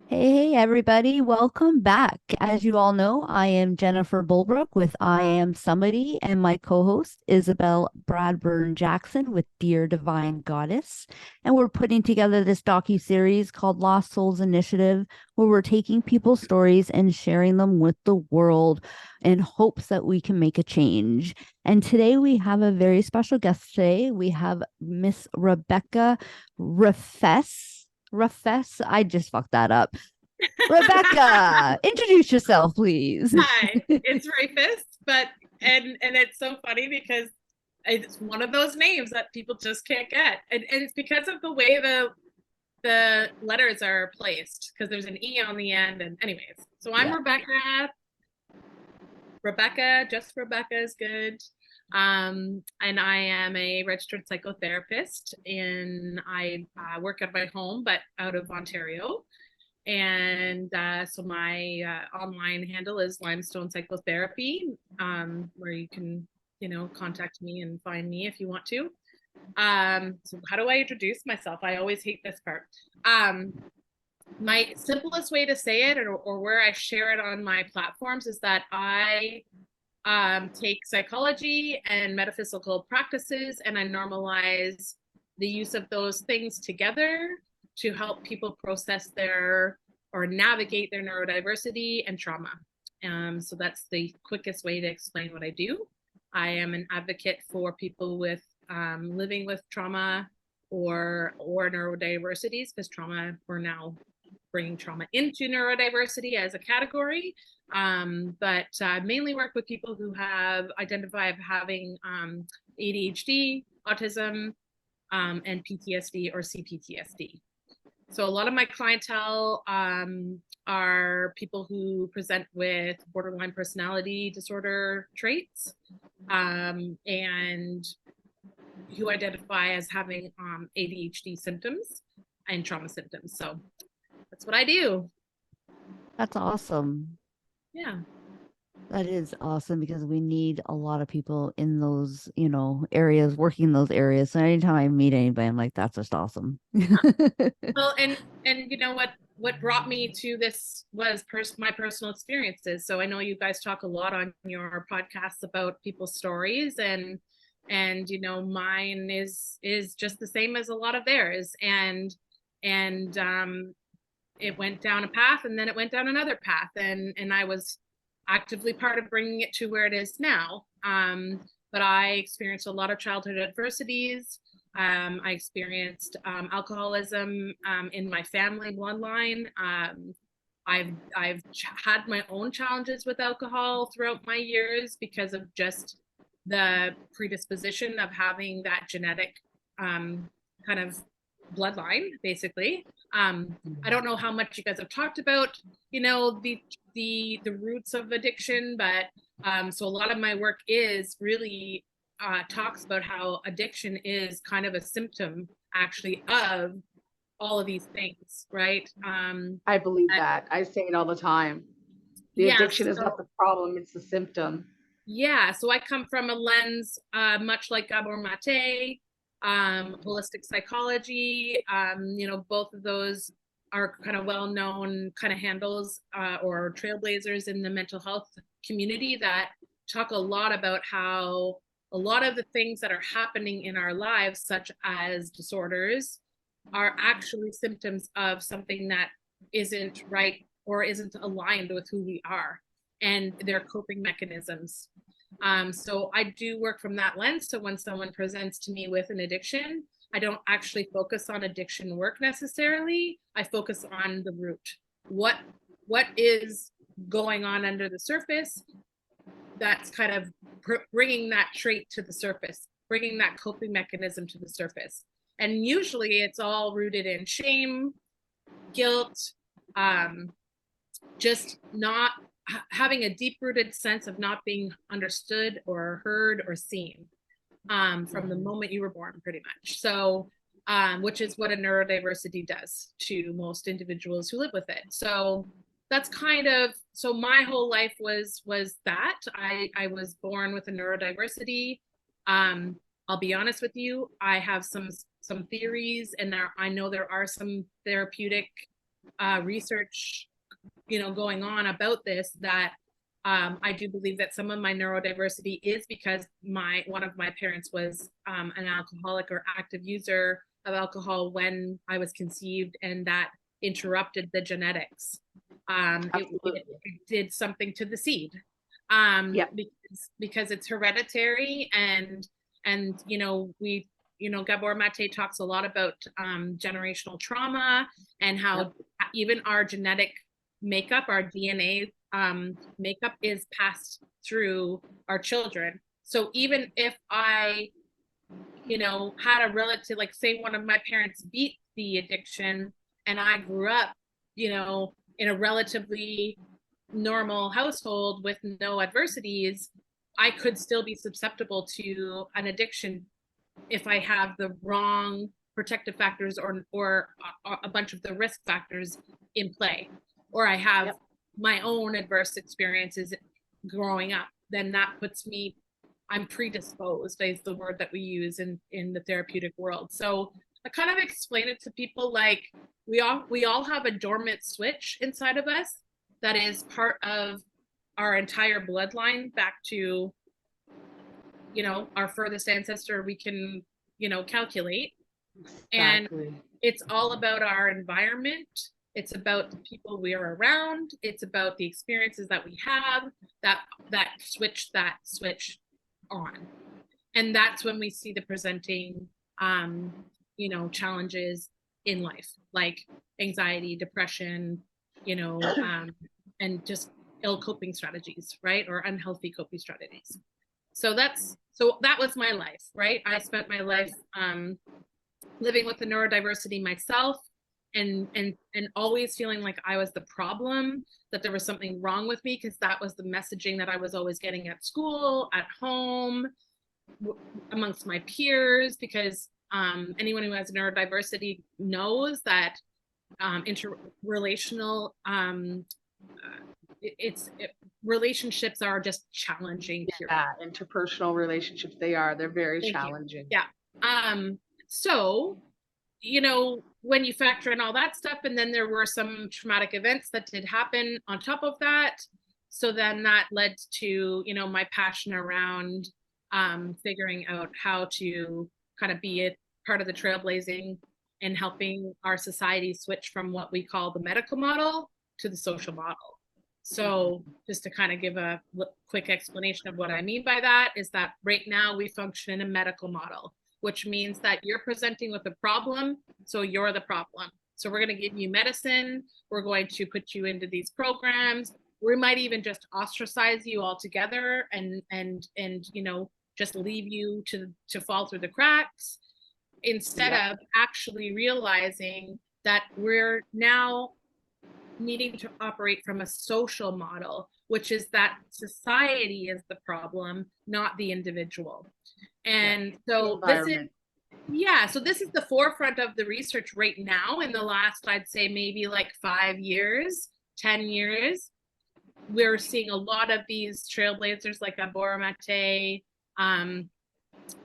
Hey, everybody, welcome back. As you all know, I am Jennifer Bulbrook with I Am Somebody, and my co-host Isabel Bradburn Jackson with Dear Divine Goddess. And we're putting together this docu-series called Lost Souls Initiative, where we're taking people's stories and sharing them with the world in hopes that we can make a change. And today we have a very special guest today. We have Miss Rebecca Raffes. Raffes, I just fucked that up. Rebecca, introduce yourself, please. Hi, it's Rufus, but and it's so funny because it's one of those names that people just can't get, and it's because of the way the letters are placed because there's an e on the end. And anyways, so I'm Yeah. Rebecca. Rebecca, just Rebecca is good. And I am a registered psychotherapist, and I work at my home, but out of Ontario. And so my online handle is Limestone Psychotherapy, where you can, contact me and find me if you want to. So how do I introduce myself? I always hate this part. Um, my simplest way to say it, or where I share it on my platforms, is that I take psychology and metaphysical practices and I normalize the use of those things together to help people process their or navigate their neurodiversity and trauma. So that's the quickest way to explain what I do. I am an advocate for people with living with trauma or neurodiversities, because trauma, we're now bringing trauma into neurodiversity as a category. But mainly work with people who have identified having ADHD, autism, and PTSD or CPTSD. So a lot of my clientele are people who present with borderline personality disorder traits, and who identify as having ADHD symptoms and trauma symptoms. So that's what I do. That's awesome. Yeah. That is awesome because we need a lot of people in those, areas, working in those areas. So anytime I meet anybody, I'm like, that's just awesome. Well, and you know what brought me to this was my personal experiences. So I know you guys talk a lot on your podcasts about people's stories, and mine is just the same as a lot of theirs. And it went down a path, and then it went down another path, and I was actively part of bringing it to where it is now. But I experienced a lot of childhood adversities. I experienced alcoholism in my family bloodline. I've had my own challenges with alcohol throughout my years because of just the predisposition of having that genetic kind of bloodline, basically. I don't know how much you guys have talked about, the roots of addiction, but so a lot of my work is really talks about how addiction is kind of a symptom actually of all of these things, right? I believe that. I say it all the time. The Yes. addiction is not So the problem, it's the symptom. yeah, so I come from a lens much like Gabor Mate, holistic psychology. Both of those are kind of well-known kind of handles or trailblazers in the mental health community that talk a lot about how a lot of the things that are happening in our lives, such as disorders, are actually symptoms of something that isn't right or isn't aligned with who we are and their coping mechanisms. So I do work from that lens. So when someone presents to me with an addiction, I don't actually focus on addiction work necessarily. I focus on the root. What what is going on under the surface? That's kind of bringing that trait to the surface, bringing that coping mechanism to the surface. And usually it's all rooted in shame, guilt, um, just not having a deep rooted sense of not being understood or heard or seen from the moment you were born, pretty much. So, which is what a neurodiversity does to most individuals who live with it. So that's kind of, so my whole life was that I was born with a neurodiversity. I'll be honest with you, I have some theories, and I know there are some therapeutic research, going on about this, that I do believe that some of my neurodiversity is because one of my parents was an alcoholic or active user of alcohol when I was conceived, and that interrupted the genetics. It did something to the seed, because it's hereditary, and Gabor Mate talks a lot about generational trauma, and how even our genetic makeup, our DNA makeup, is passed through our children. So even if I, had a relative, like say one of my parents beat the addiction, and I grew up, in a relatively normal household with no adversities, I could still be susceptible to an addiction if I have the wrong protective factors, or a bunch of the risk factors in play, or I have my own adverse experiences growing up. Then that puts me, I'm predisposed, is the word that we use in the therapeutic world. So I kind of explain it to people like we all have a dormant switch inside of us that is part of our entire bloodline back to, our furthest ancestor we can, calculate. Exactly. And it's all about our environment. It's about the people we are around. It's about the experiences that we have that switch on. And that's when we see the presenting, challenges in life, like anxiety, depression, and just ill coping strategies, right? Or unhealthy coping strategies. So that was my life, right? I spent my life living with the neurodiversity myself, and always feeling like I was the problem, that there was something wrong with me, because that was the messaging that I was always getting at school, at home, amongst my peers, because anyone who has neurodiversity knows that interrelational relationships are just challenging. Yeah, interpersonal relationships, they're very challenging. Yeah. So, when you factor in all that stuff, and then there were some traumatic events that did happen on top of that. So then that led to, my passion around figuring out how to kind of be a part of the trailblazing and helping our society switch from what we call the medical model to the social model. So just to kind of give a quick explanation of what I mean by that, is that right now we function in a medical model, which means that you're presenting with a problem, so you're the problem. So we're going to give you medicine, we're going to put you into these programs, we might even just ostracize you altogether, and just leave you to fall through the cracks, instead of actually realizing that we're now needing to operate from a social model, which is that society is the problem, not the individual. And so this is the forefront of the research right now. In the last, I'd say maybe like 5 years, 10 years, we're seeing a lot of these trailblazers like Gabor Mate,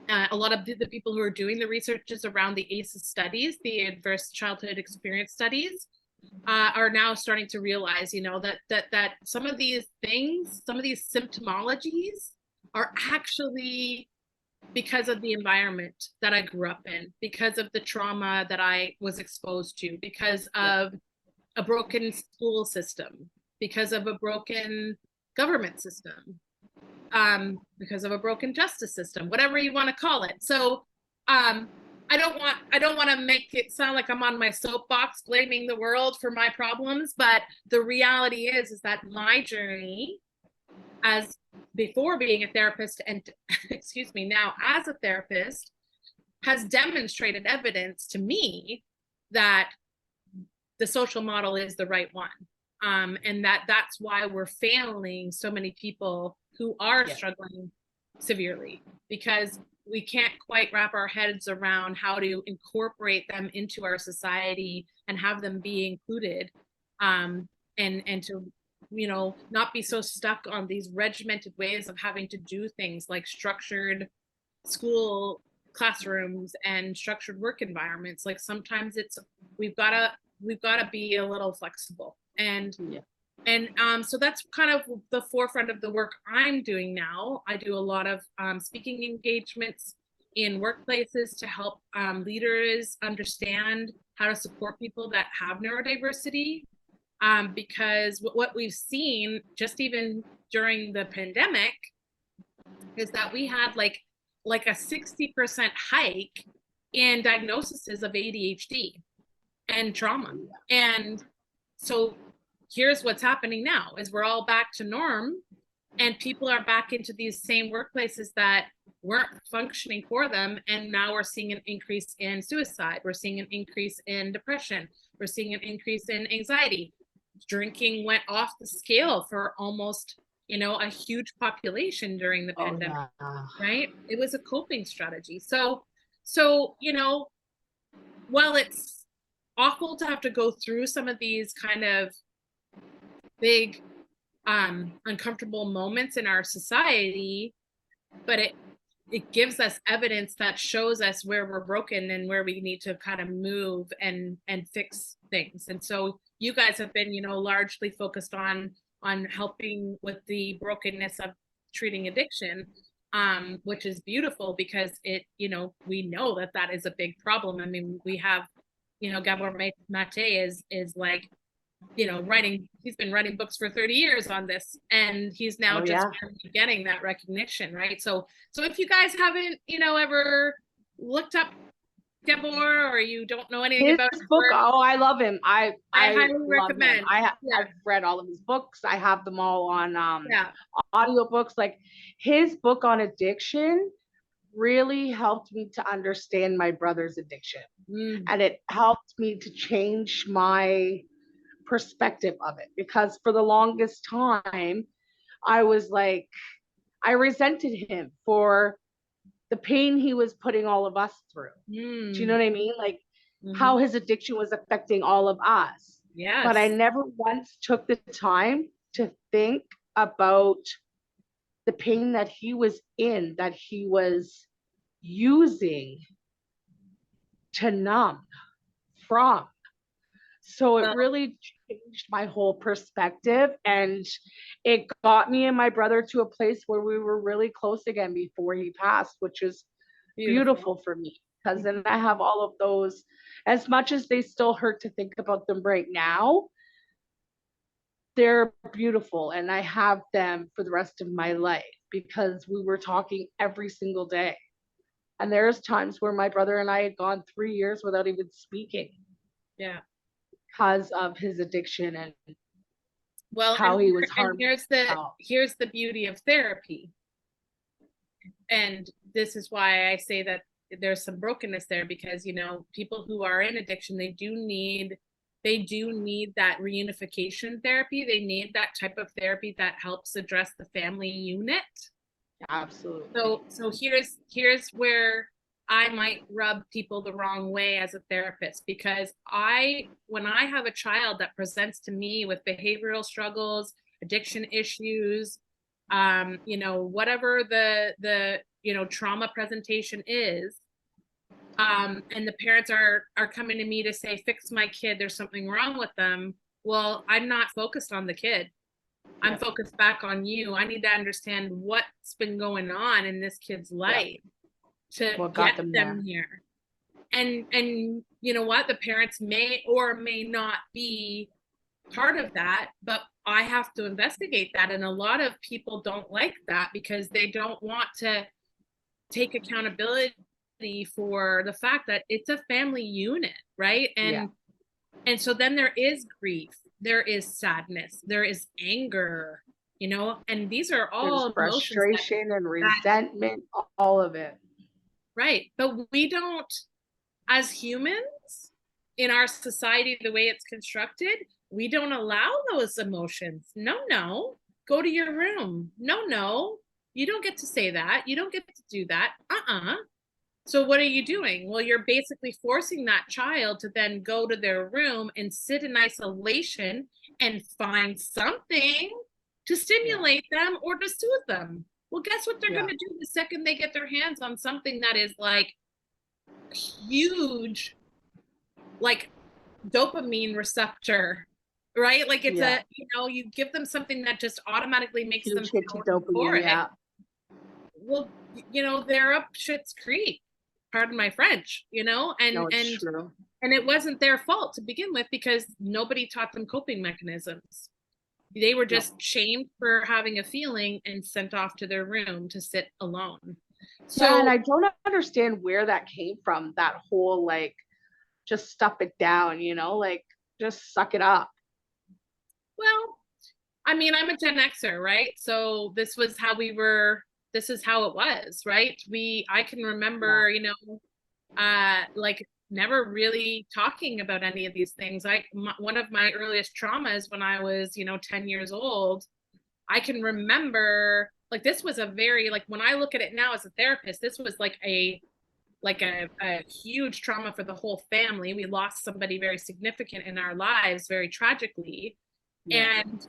a lot of the people who are doing the researches around the ACEs studies, the adverse childhood experience studies, are now starting to realize, that some of these things, some of these symptomologies are actually because of the environment that I grew up in, because of the trauma that I was exposed to, because of a broken school system, because of a broken government system, because of a broken justice system, whatever you want to call it. So I don't want to make it sound like I'm on my soapbox blaming the world for my problems, but the reality is that my journey, as before being a therapist, and excuse me, now as a therapist, has demonstrated evidence to me that the social model is the right one, and that's why we're failing so many people who are struggling severely, because we can't quite wrap our heads around how to incorporate them into our society and have them be included, and to not be so stuck on these regimented ways of having to do things like structured school classrooms and structured work environments. Like sometimes we've got to we've got to be a little flexible. And Yeah. so that's kind of the forefront of the work I'm doing now. I do a lot of speaking engagements in workplaces to help leaders understand how to support people that have neurodiversity. Because what we've seen just even during the pandemic is that we had like a 60% hike in diagnoses of ADHD and trauma. And so here's what's happening now is we're all back to norm, and people are back into these same workplaces that weren't functioning for them. And now we're seeing an increase in suicide. We're seeing an increase in depression. We're seeing an increase in anxiety. Drinking went off the scale for almost, a huge population during the pandemic, right? It was a coping strategy. So, while it's awful to have to go through some of these kind of big uncomfortable moments in our society, but it gives us evidence that shows us where we're broken and where we need to kind of move and fix things. And so you guys have been, largely focused on helping with the brokenness of treating addiction, which is beautiful because we know that is a big problem. I mean, we have, Gabor Mate is like, he's been writing books for 30 years on this, and he's now getting that recognition, right? So if you guys haven't, ever looked up Gabor, or you don't know anything about his book, work, I love him. I highly recommend. I've read all of his books. I have them all on audiobooks. Like his book on addiction really helped me to understand my brother's addiction. And it helped me to change my perspective of it, because for the longest time I was like, I resented him for the pain he was putting all of us through. Do you know what I mean? Like how his addiction was affecting all of us. Yes. But I never once took the time to think about the pain that he was in, that he was using to numb from. So it really changed my whole perspective, and it got me and my brother to a place where we were really close again before he passed, which is beautiful for me, because then I have all of those, as much as they still hurt to think about them right now, they're beautiful, and I have them for the rest of my life because we were talking every single day. And there's times where my brother and I had gone 3 years without even speaking. Yeah. Because of his addiction and how he was harmed. And here's the beauty of therapy. And this is why I say that there's some brokenness there, because people who are in addiction, they do need that reunification therapy. They need that type of therapy that helps address the family unit. Absolutely. So here's where I might rub people the wrong way as a therapist, because when I have a child that presents to me with behavioral struggles, addiction issues, whatever the trauma presentation is, and the parents are coming to me to say, fix my kid, there's something wrong with them. Well, I'm not focused on the kid. I'm focused back on you. I need to understand what's been going on in this kid's life to get them here. And you know what? The parents may or may not be part of that, but I have to investigate that. And a lot of people don't like that because they don't want to take accountability for the fact that it's a family unit, right? And so then there is grief, there is sadness, there is anger, and these are all frustration and resentment, all of it. Right. But we don't, as humans in our society, the way it's constructed, we don't allow those emotions. No, go to your room. No, you don't get to say that. You don't get to do that. So what are you doing? Well, you're basically forcing that child to then go to their room and sit in isolation and find something to stimulate them or to soothe them. Well, guess what they're going to do the second they get their hands on something that is like huge, like dopamine receptor, right? Like it's Yeah. a, you give them something that just automatically makes them Huge hit to feel dopamine. euphoric. Yeah. Well, they're up shit's creek, pardon my French, No, it's true. and it wasn't their fault to begin with, because nobody taught them coping mechanisms. They were just shamed for having a feeling and sent off to their room to sit alone. Yeah, and So, I don't understand where that came from, that whole like just stuff it down, like just suck it up. well, I mean, I'm a Gen Xer, right? So this is how it was, right? I can remember, like never really talking about any of these things. One of my earliest traumas when I was, 10 years old, I can remember, like, this was a very, like, when I look at it now as a therapist, this was like a huge trauma for the whole family. We lost somebody very significant in our lives, very tragically. Yeah. And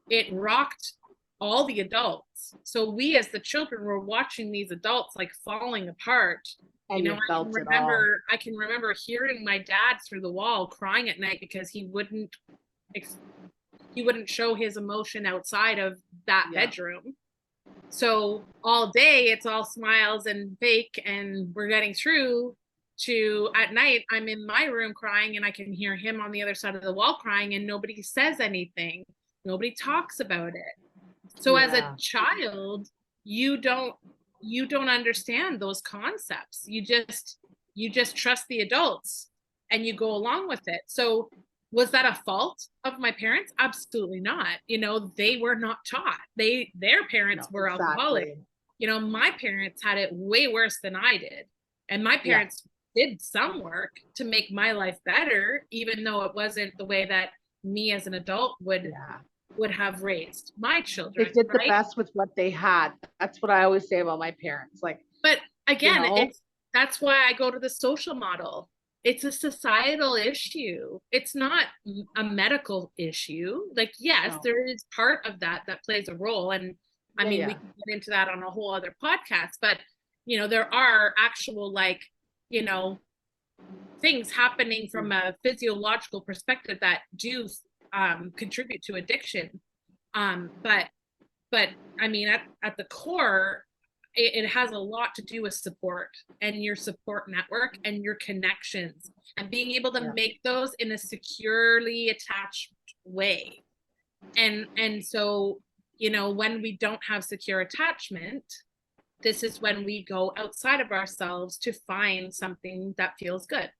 it rocked all the adults. So we as the children were watching these adults like falling apart. And you felt it all. I can remember hearing my dad through the wall crying at night because he wouldn't show his emotion outside of that bedroom. So all day it's all smiles and fake, and we're getting through to at night I'm in my room crying, and I can hear him on the other side of the wall crying, and nobody says anything. Nobody talks about it. So as a child, you don't understand those concepts. You just trust the adults and you go along with it. So was that a fault of my parents? Absolutely not. They were not taught. Their parents were alcoholic. My parents had it way worse than I did. And my parents did some work to make my life better, even though it wasn't the way that me as an adult would have raised my children. They did the best with what they had. That's what I always say about my parents. But again, that's why I go to the social model. It's a societal issue. It's not a medical issue. Like, yes, there is part of that plays a role. And I mean, we can get into that on a whole other podcast, but there are actual things happening from a physiological perspective that do contribute to addiction. But I mean, at the core, it has a lot to do with support and your support network and your connections and being able to make those in a securely attached way. And so, when we don't have secure attachment, this is when we go outside of ourselves to find something that feels good.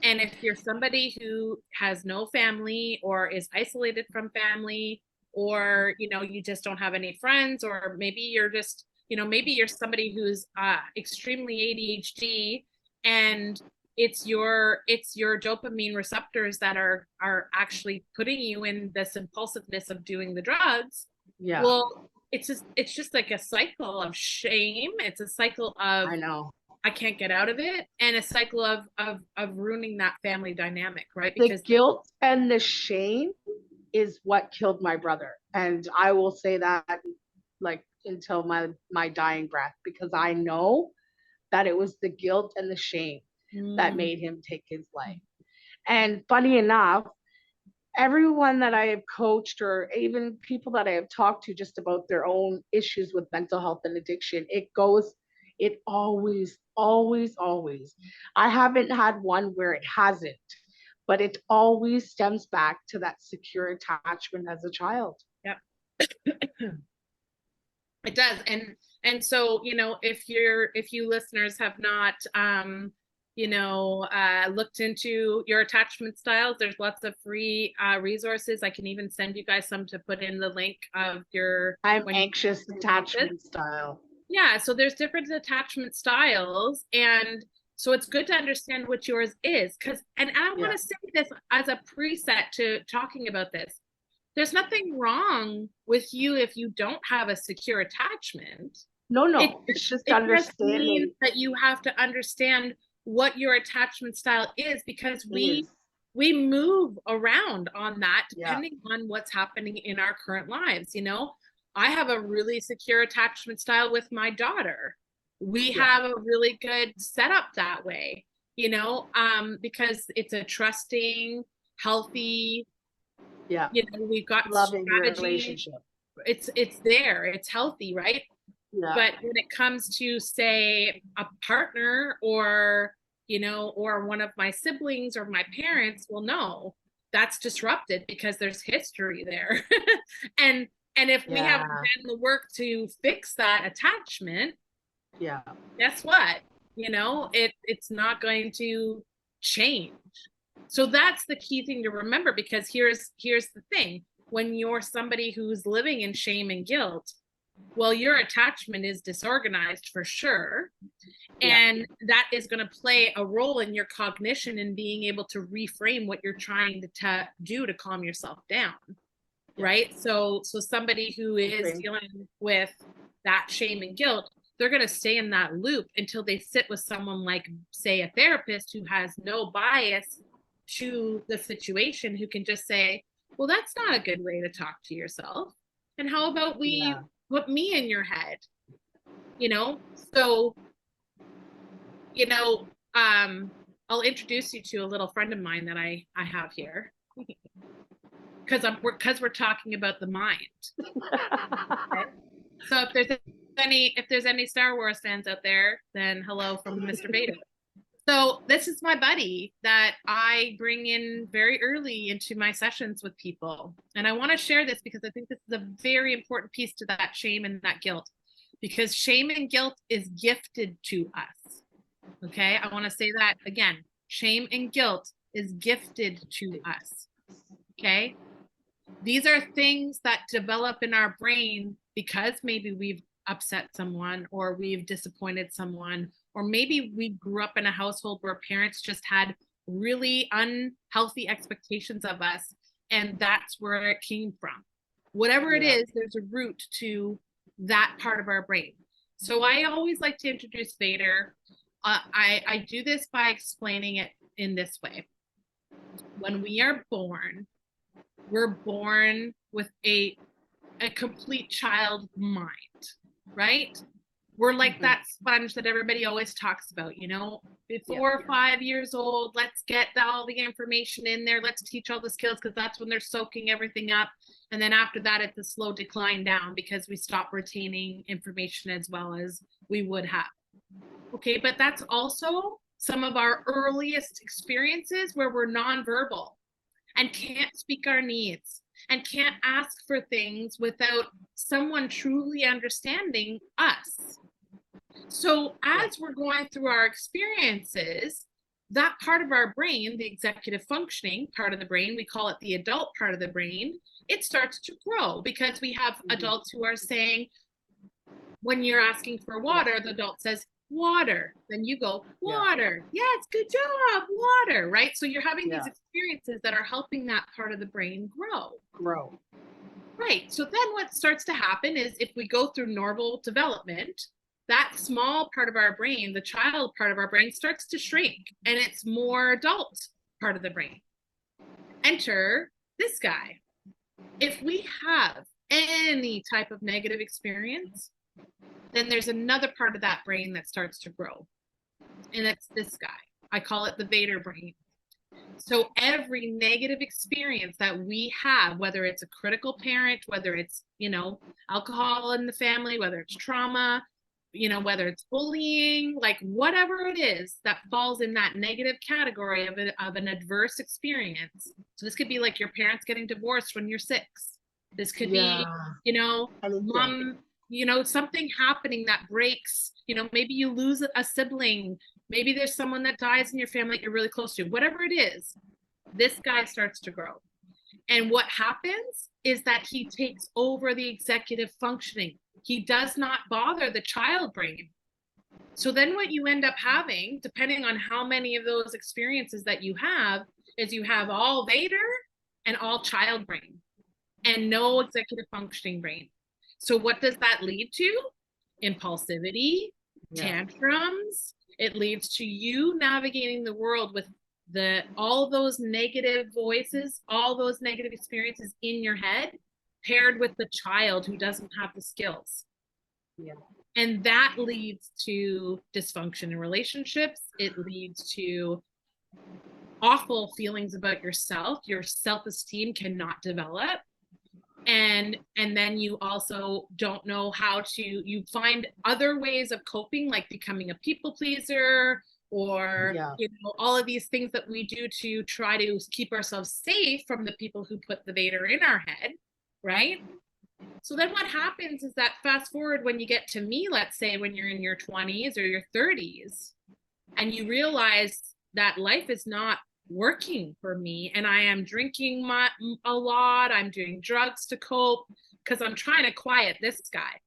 And if you're somebody who has no family or is isolated from family, or you just don't have any friends, or maybe you're just maybe you're somebody who's extremely ADHD, and it's your dopamine receptors that are actually putting you in this impulsiveness of doing the drugs. Well, it's just like a cycle of shame. It's a cycle of I can't get out of it, and a cycle of ruining that family dynamic, right? Because the guilt and the shame is what killed my brother, and I will say that until my dying breath, because I know that it was the guilt and the shame that made him take his life. And funny enough, everyone that I have coached, or even people that I have talked to just about their own issues with mental health and addiction, it always, I haven't had one where it hasn't, but it always stems back to that secure attachment as a child. Yep. It does. And so, if you listeners have not, looked into your attachment styles, there's lots of free resources. I can even send you guys some to put in the link of your anxious attachment style. Yeah. So there's different attachment styles. And so it's good to understand what yours is. And I want to say this as a preset to talking about this. There's nothing wrong with you if you don't have a secure attachment. No, it's just understanding. Just means that you have to understand what your attachment style is, because we move around on that depending on what's happening in our current lives. I have a really secure attachment style with my daughter. We have a really good setup that way. because it's a trusting, healthy, Yeah. we've got Loving strategy. relationship. It's there, it's healthy, right? Yeah. But when it comes to, say, a partner or, or one of my siblings or my parents, well, no, that's disrupted because there's history there. and if we haven't done the work to fix that attachment, guess what? It's not going to change. So that's the key thing to remember, because here's the thing. When you're somebody who's living in shame and guilt, well, your attachment is disorganized for sure. And that is going to play a role in your cognition and being able to reframe what you're trying to do to calm yourself down. Right. So somebody who is dealing with that shame and guilt, they're going to stay in that loop until they sit with someone like, say, a therapist who has no bias to the situation, who can just say, well, that's not a good way to talk to yourself. And how about we put me in your head? So, I'll introduce you to a little friend of mine that I have here. Because we're talking about the mind. Okay? So if there's any Star Wars fans out there, then hello from Mr. Vader. So this is my buddy that I bring in very early into my sessions with people. And I want to share this because I think this is a very important piece to that shame and that guilt, because shame and guilt is gifted to us. Okay. I want to say that again. Shame and guilt is gifted to us. Okay. These are things that develop in our brain because maybe we've upset someone, or we've disappointed someone, or maybe we grew up in a household where parents just had really unhealthy expectations of us, and that's where it came from. Whatever it is, there's a root to that part of our brain. So I always like to introduce Vader. I do this by explaining it in this way. When we are born, we're born with a complete child mind, right? We're like that sponge that everybody always talks about, before 5 years old, let's get all the information in there. Let's teach all the skills, because that's when they're soaking everything up. And then after that, it's a slow decline down because we stop retaining information as well as we would have. Okay, but that's also some of our earliest experiences where we're nonverbal and can't speak our needs and can't ask for things without someone truly understanding us. So as we're going through our experiences, that part of our brain, the executive functioning part of the brain, we call it the adult part of the brain, it starts to grow, because we have adults who are saying, when you're asking for water, the adult says, water. Then you go, water. Yes, good job, water, right? So you're having these experiences that are helping that part of the brain grow. Right. So then what starts to happen is, if we go through normal development, that small part of our brain, the child part of our brain, starts to shrink, and it's more adult part of the brain. Enter this guy. If we have any type of negative experience, then there's another part of that brain that starts to grow. And it's this guy. I call it the Vader brain. So every negative experience that we have, whether it's a critical parent, whether it's, alcohol in the family, whether it's trauma, whether it's bullying, like whatever it is that falls in that negative category of an adverse experience. So this could be like your parents getting divorced when you're 6. This could be, mom, something happening that breaks, maybe you lose a sibling, maybe there's someone that dies in your family that you're really close to, whatever it is, this guy starts to grow. And what happens is that he takes over the executive functioning. He does not bother the child brain. So then what you end up having, depending on how many of those experiences that you have, is you have all Vader and all child brain and no executive functioning brain. So what does that lead to? Impulsivity, tantrums. It leads to you navigating the world with all those negative voices, all those negative experiences in your head, paired with the child who doesn't have the skills. And that leads to dysfunction in relationships. It leads to awful feelings about yourself. Your self-esteem cannot develop. And then you also don't know how to, you find other ways of coping, like becoming a people pleaser, or all of these things that we do to try to keep ourselves safe from the people who put the Vader in our head, right? So then what happens is that fast forward when you get to me, let's say when you're in your 20s or your 30s, and you realize that life is not working for me, and I am drinking a lot, I'm doing drugs to cope because I'm trying to quiet this guy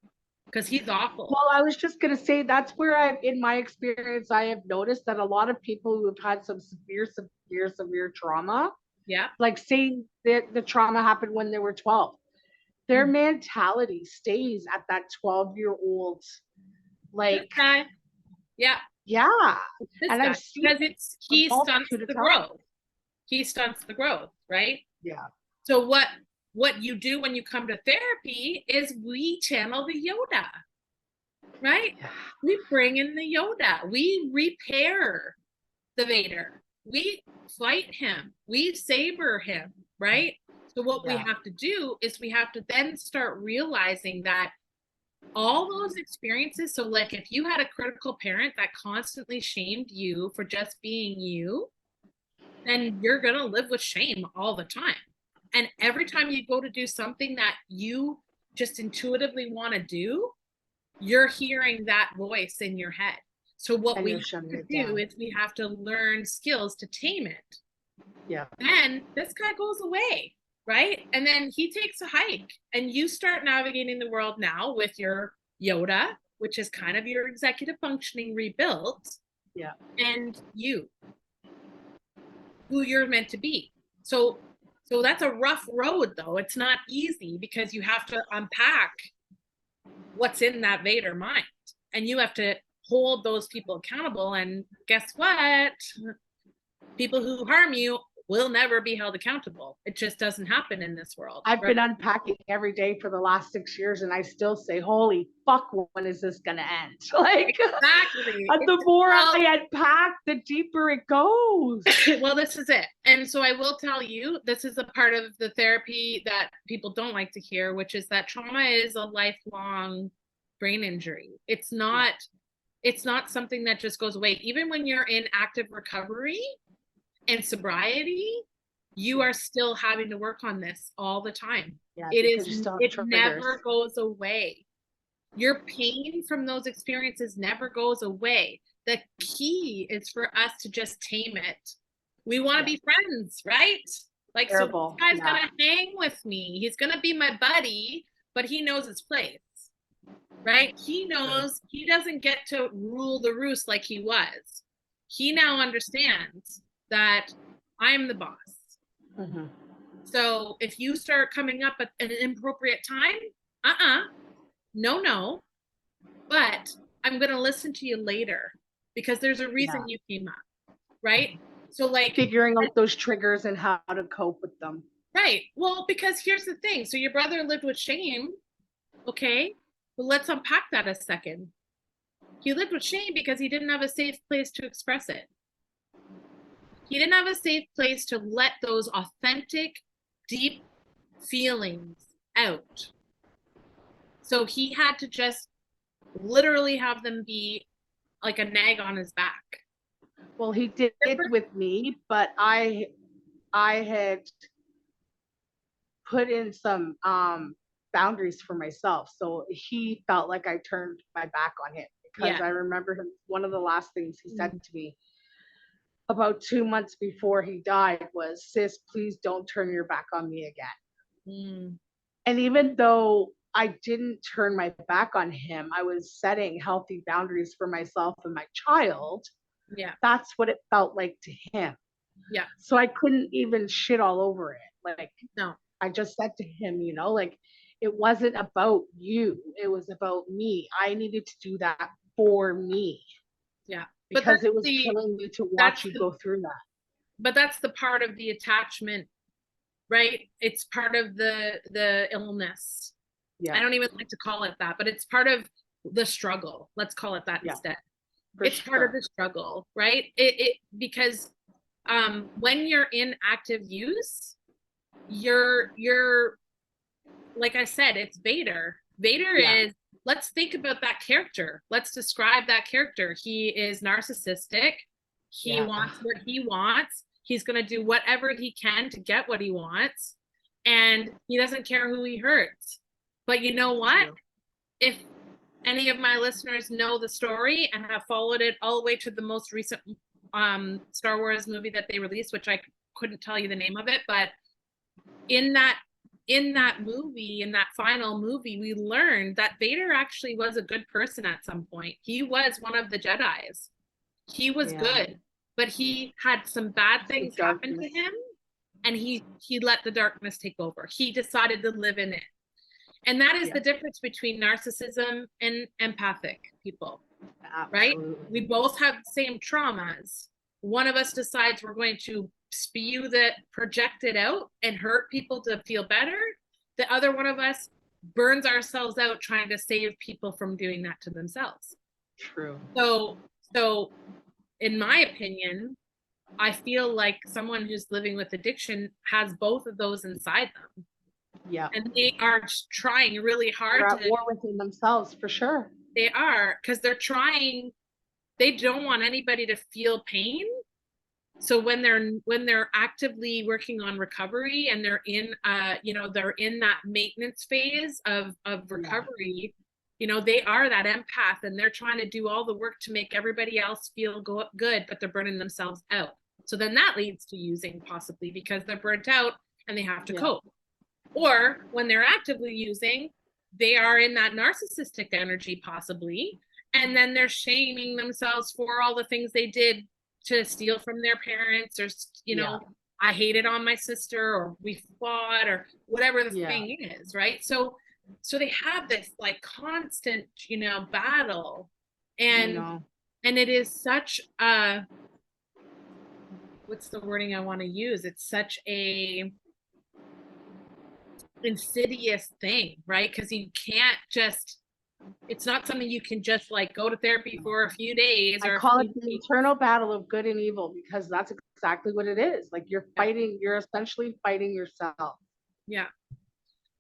because he's awful. Well, I was just going to say that's where in my experience, I have noticed that a lot of people who have had some severe trauma, like saying that the trauma happened when they were 12, their mentality stays at that 12-year-old, like, and I've seen because he stunts the growth. He stunts the growth, right? Yeah. So what you do when you come to therapy is we channel the Yoda, right? Yeah. We bring in the Yoda. We repair the Vader. We fight him. We saber him, right? So what we have to do is we have to then start realizing that all those experiences, so like if you had a critical parent that constantly shamed you for just being you, then you're going to live with shame all the time. And every time you go to do something that you just intuitively want to do, you're hearing that voice in your head. So what we have to do is we have to learn skills to tame it. Yeah. Then this guy goes away, right? And then he takes a hike and you start navigating the world now with your Yoda, which is kind of your executive functioning rebuilt. Yeah. And you, who you're meant to be. So that's a rough road though. It's not easy because you have to unpack what's in that Vader mind, and you have to hold those people accountable. And guess what? People who harm you will never be held accountable. It just doesn't happen in this world. I've been unpacking every day for the last 6 years, and I still say, holy fuck, when is this going to end? Like, exactly. The more I unpack, the deeper it goes. Well, this is it. And so I will tell you, this is a part of the therapy that people don't like to hear, which is that trauma is a lifelong brain injury. It's not something that just goes away. Even when you're in active recovery and sobriety, you are still having to work on this all the time. Yeah, it never goes away. Your pain from those experiences never goes away. The key is for us to just tame it. We want to be friends, right? Like, so this guy's gonna hang with me. He's gonna be my buddy, but he knows his place, right? He knows he doesn't get to rule the roost like he was. He now understands that I'm the boss. Mm-hmm. So if you start coming up at an inappropriate time, no, but I'm going to listen to you later because there's a reason you came up, right? So like figuring out those triggers and how to cope with them. Right. Well, because here's the thing. So your brother lived with shame. Okay. Well, let's unpack that a second. He lived with shame because he didn't have a safe place to express it. He didn't have a safe place to let those authentic, deep feelings out. So he had to just literally have them be like a nag on his back. Well, he did it with me, but I had put in some boundaries for myself. So he felt like I turned my back on him because I remember him, one of the last things he said to me about 2 months before he died was, sis, please don't turn your back on me again. And even though I didn't turn my back on him, I was setting healthy boundaries for myself and my child. Yeah. That's what it felt like to him. Yeah. So I couldn't even shit all over it. Like, no. I just said to him, like, it wasn't about you. It was about me. I needed to do that for me. Yeah. Because it was killing me to watch you go through that. But that's the part of the attachment, right? It's part of the illness. Yeah. I don't even like to call it that, but it's part of the struggle. Let's call it that instead. It's sure. part of the struggle, right? Because when you're in active use, you're like I said, it's Vader. Vader is, let's think about that character. Let's describe that character. He is narcissistic. He wants what he wants. He's going to do whatever he can to get what he wants. And he doesn't care who he hurts. But you know what? If any of my listeners know the story and have followed it all the way to the most recent Star Wars movie that they released, which I couldn't tell you the name of it, but in that movie, in that final movie, we learned that Vader actually was a good person at some point. He was one of the Jedis. He was good, but he had some bad things happen to him, and he let the darkness take over. He decided to live in it. And that is the difference between narcissism and empathic people. Right? We both have the same traumas. One of us decides we're going to spew that, project it out and hurt people to feel better. The other one of us burns ourselves out trying to save people from doing that to themselves. True. So in my opinion, I feel like someone who's living with addiction has both of those inside them. Yeah. And they are trying really hard. They're at war within themselves, for sure. They are, because they don't want anybody to feel pain. So when they're actively working on recovery and they're in they're in that maintenance phase of recovery, they are that empath, and they're trying to do all the work to make everybody else feel good, but they're burning themselves out. So then that leads to using, possibly because they're burnt out and they have to cope. Or when they're actively using, they are in that narcissistic energy, possibly, and then they're shaming themselves for all the things they did to steal from their parents, or I hated on my sister, or we fought, or whatever the thing is, right? So they have this like constant battle, and it is such a, what's the wording I want to use, it's such a insidious thing, right? Because you can't just, it's not something you can just like go to therapy for a few days. I call it the internal battle of good and evil, because that's exactly what it is. Like you're essentially fighting yourself. Yeah.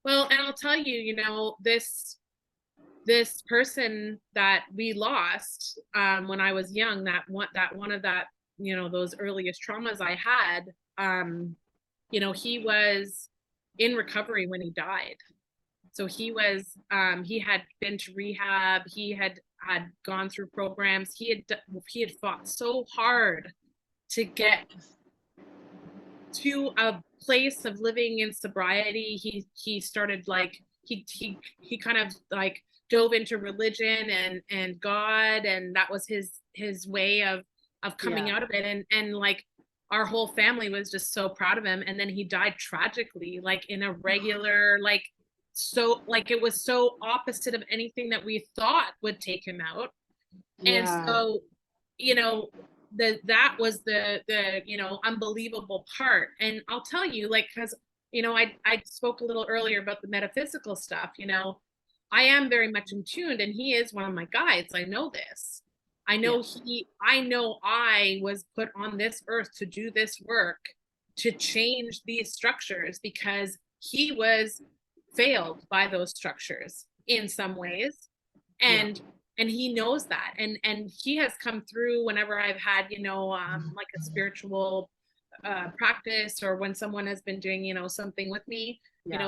Well, and I'll tell you, this person that we lost when I was young, that one of that, those earliest traumas I had, he was in recovery when he died. So he had been to rehab. He had gone through programs. He had fought so hard to get to a place of living in sobriety. He started like, he kind of like dove into religion and God, and that was his way of coming out of it. And like, our whole family was just so proud of him. And then he died tragically, like in a regular, like, so like it was so opposite of anything that we thought would take him out. And so that was the unbelievable part. And I'll tell you, like, because I spoke a little earlier about the metaphysical stuff. I am very much in tune, and he is one of my guides. I know this. I know I was put on this earth to do this work, to change these structures, because he was failed by those structures in some ways. And he knows that. And he has come through whenever I've had, like a spiritual practice, or when someone has been doing, something with me,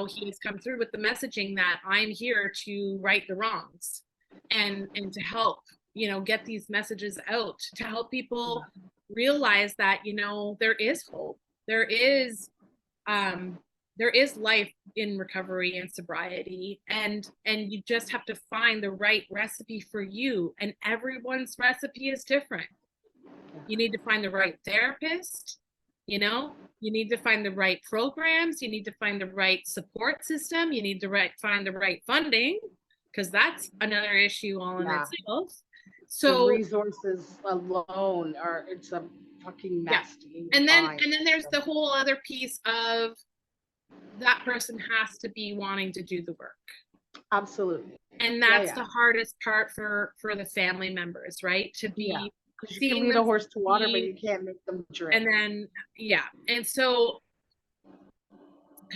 he's come through with the messaging that I'm here to right the wrongs and to help, get these messages out, to help people realize that, there is hope. There is life in recovery and sobriety, and you just have to find the right recipe for you. And everyone's recipe is different. You need to find the right therapist, you need to find the right programs, you need to find the right support system, you need to find the right funding, because that's another issue all in itself. So the resources alone it's a fucking mess. And then there's the whole other piece of that person has to be wanting to do the work. Absolutely. And that's the hardest part for the family members, right? To be because you can seeing lead them a horse to water, but succeed, you can't make them drink. and then and so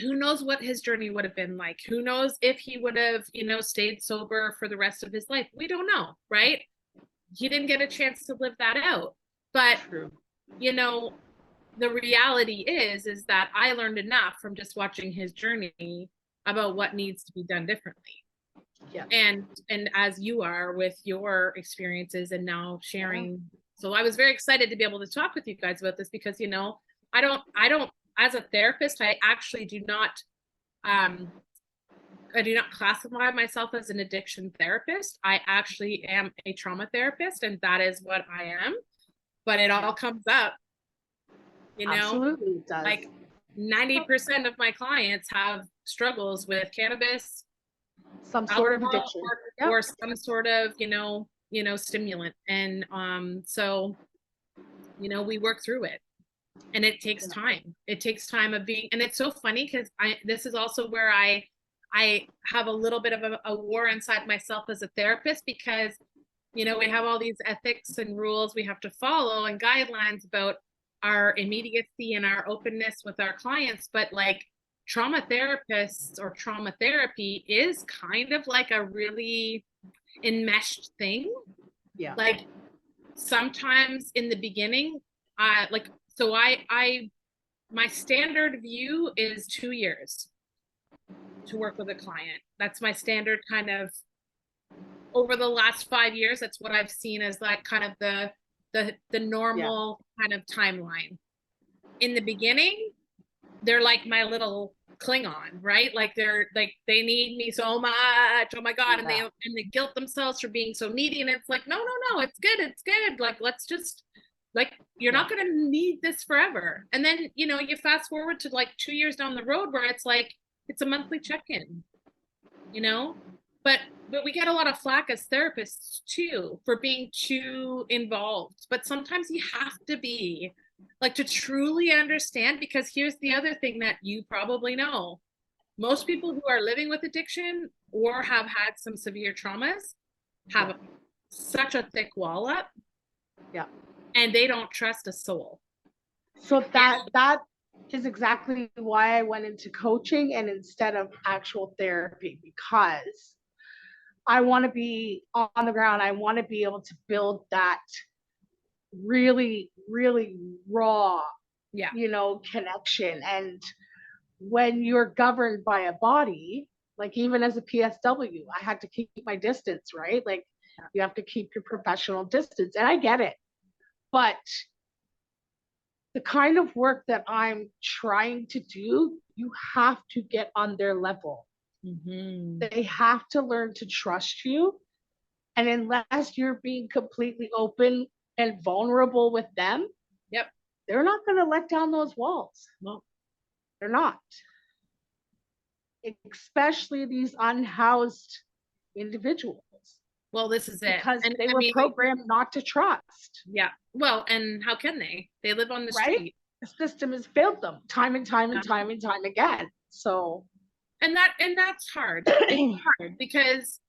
who knows what his journey would have been like? Who knows if he would have, stayed sober for the rest of his life? We don't know, right? He didn't get a chance to live that out. But True. The reality is that I learned enough from just watching his journey about what needs to be done differently. Yeah. And as you are with your experiences and now sharing. So I was very excited to be able to talk with you guys about this because, I don't, as a therapist, I actually do not classify myself as an addiction therapist. I actually am a trauma therapist, and that is what I am. But it all comes up, Absolutely, it does. like 90% of my clients have struggles with cannabis, some sort of addiction, or some sort of, stimulant. And so, we work through it. And it takes time. It takes time of being, and it's so funny because this is also where I have a little bit of a war inside myself as a therapist because, we have all these ethics and rules we have to follow and guidelines about our immediacy and our openness with our clients. But like trauma therapists or trauma therapy is kind of like a really enmeshed thing. Yeah. Like sometimes in the beginning, so my standard view is 2 years to work with a client. That's my standard kind of over the last 5 years. That's what I've seen as like kind of the normal kind of timeline. In the beginning, they're like my little Klingon, right? Like they need me so much. Oh my God. And they guilt themselves for being so needy. And it's like, no, it's good. It's good. Like, let's just like, you're not going to need this forever. And then, you fast forward to like 2 years down the road where it's like, it's a monthly check-in, but we get a lot of flack as therapists too, for being too involved. But sometimes you have to be like to truly understand, because here's the other thing that you probably know. Most people who are living with addiction or have had some severe traumas have such a thick wall up. Yeah. And they don't trust a soul. So that is exactly why I went into coaching and instead of actual therapy, because I want to be on the ground. I want to be able to build that really, really raw, connection. And when you're governed by a body, like even as a PSW, I had to keep my distance, right? Like you have to keep your professional distance. And I get it. But the kind of work that I'm trying to do, you have to get on their level. Mm-hmm. They have to learn to trust you. And unless you're being completely open and vulnerable with them, they're not going to let down those walls. No, they're not. Especially these unhoused individuals. Well, this is it. Because they were programmed not to trust. Yeah. Well, and how can they? They live on the street. The system has failed them time and time and time and time again. So and that's hard. It's hard because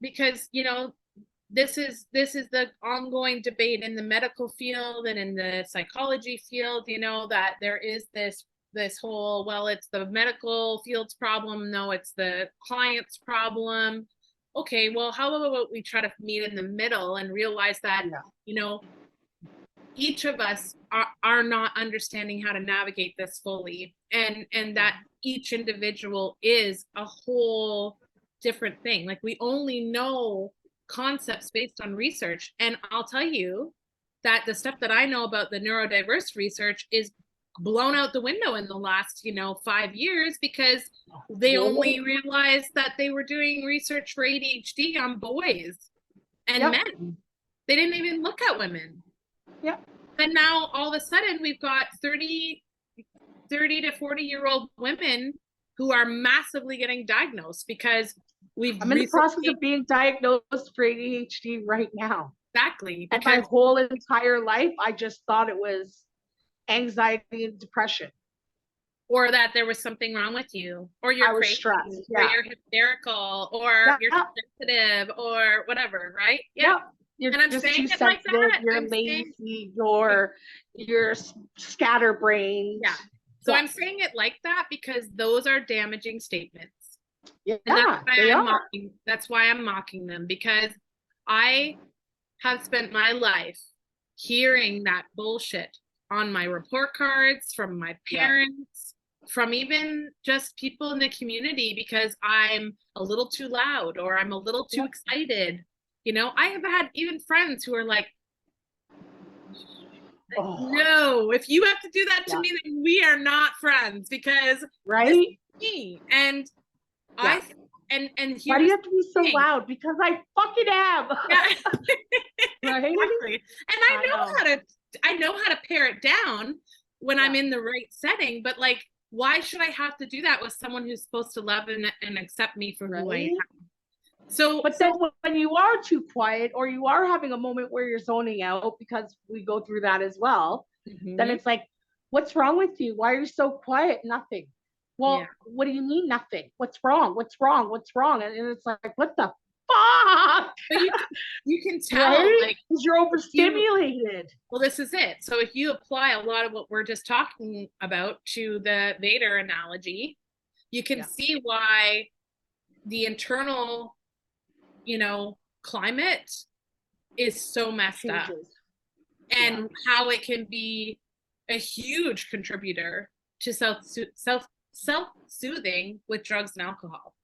this is the ongoing debate in the medical field and in the psychology field, that there is this whole, well, it's the medical field's problem. No, it's the client's problem. Okay, well, how about we try to meet in the middle and realize that, each of us are not understanding how to navigate this fully, and that each individual is a whole different thing. Like we only know concepts based on research. And I'll tell you that the stuff that I know about the neurodiverse research is blown out the window in the last 5 years, because they only realized that they were doing research for ADHD on boys and men. They didn't even look at women. And now all of a sudden we've got 30 to 40-year-old women who are massively getting diagnosed because I'm in the process of being diagnosed for ADHD right now. Exactly. And my whole entire life, I just thought it was anxiety and depression. or that there was something wrong with you, or I you're was crazy, stressed. or Yeah. you're hysterical, or you're Yeah. sensitive, or whatever, right? Yeah. Yeah. You're And I'm just saying too it like sensitive. that. You're I'm saying, lazy. You're scatterbrained. yeah. So Yeah. I'm saying it like that because those are damaging statements. Yeah, And that's why they I'm are. mocking, that's why I'm mocking them, because I have spent my life hearing that bullshit on my report cards from my Yeah. parents, from even just people in the community, because I'm a little too loud or I'm a little too Yeah. excited. You know, I have had even friends who are like, Oh, no, if you have to do that to yeah. me, then we are not friends, because this Right? is me. And Yeah. and Why do here's you have to be so the thing. loud? Because I fucking am. Yeah. Right? Exactly. And I know how to pare it down when I'm Yeah. in the right setting, but like, why should I have to do that with someone who's supposed to love and accept me for who I Right? am? So, But then when you are too quiet or you are having a moment where you're zoning out, because we go through that as well, then it's like, what's wrong with you? Why are you so quiet? Nothing. Well, yeah. what do you mean nothing? What's wrong? What's wrong? What's wrong? And it's like, what the fuck? But you can tell, Right? like, Because you're overstimulated. well, this is it. So if you apply a lot of what we're just talking about to the Vader analogy, you can Yeah. see why the internal, climate is so messed up, Changes. and how it can be a huge contributor to self-soothing with drugs and alcohol.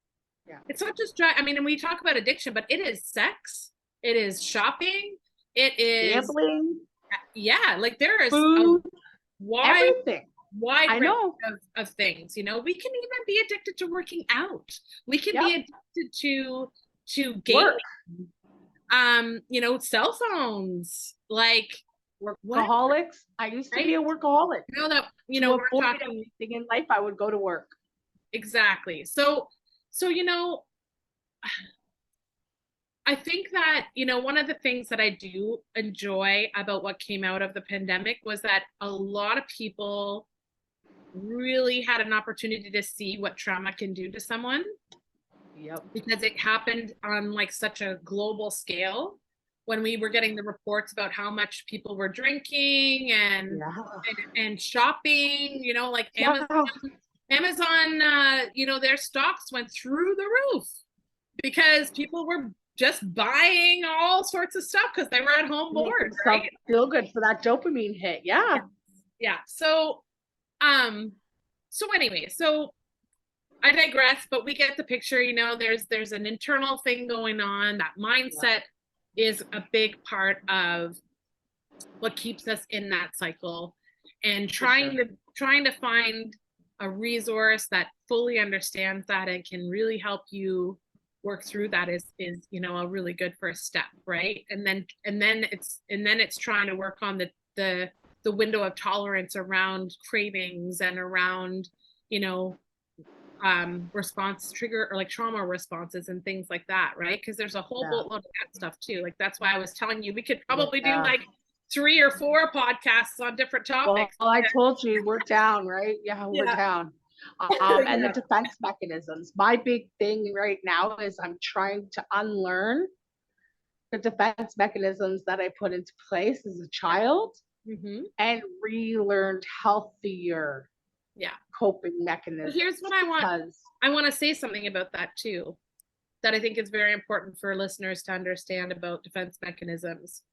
Yeah. It's not just drug. I mean, and we talk about addiction, but it is sex, it is shopping, it is Gambling, yeah, like there is food, a wide everything. wide I range know. of things. We can even be addicted to working out. We can Yep. be addicted to gaming. Cell phones, like Workaholics. I used to be a workaholic. that to we're avoid talking anything in life, I would go to work. exactly. So I think that one of the things that I do enjoy about what came out of the pandemic was that a lot of people really had an opportunity to see what trauma can do to someone. Yep. Because it happened on like such a global scale, when we were getting the reports about how much people were drinking and shopping, like Amazon, their stocks went through the roof because people were just buying all sorts of stuff because they were at home bored, right? Feel good for that dopamine hit. Yeah. So anyway, so I digress, but we get the picture. There's an internal thing going on. That mindset is a big part of what keeps us in that cycle, and trying to find a resource that fully understands that and can really help you work through that is a really good first step, right? And then it's trying to work on the window of tolerance around cravings and around response trigger or like trauma responses and things like that, right? Because there's a whole boatload of that stuff too. Like that's why I was telling you we could probably do like 3 or 4 podcasts on different topics. Well, I told you we're down, right? Yeah, we're down. And the defense mechanisms. My big thing right now is I'm trying to unlearn the defense mechanisms that I put into place as a child and relearned healthier coping mechanisms. But here's what I want to say something about that too, that I think is very important for listeners to understand about defense mechanisms.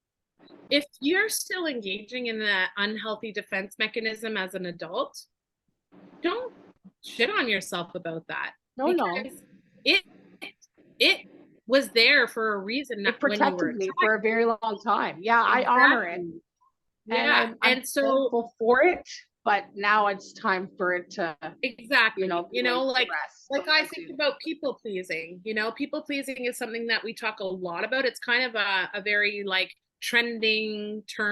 If you're still engaging in the unhealthy defense mechanism as an adult, don't shit on yourself about that. No. It was there for a reason. It protected me for a very long time. Yeah, exactly. I honor it. Yeah, I'm so thankful for it. But now it's time for it to exactly, like I think about people pleasing. People pleasing is something that we talk a lot about. It's kind of a very like trending term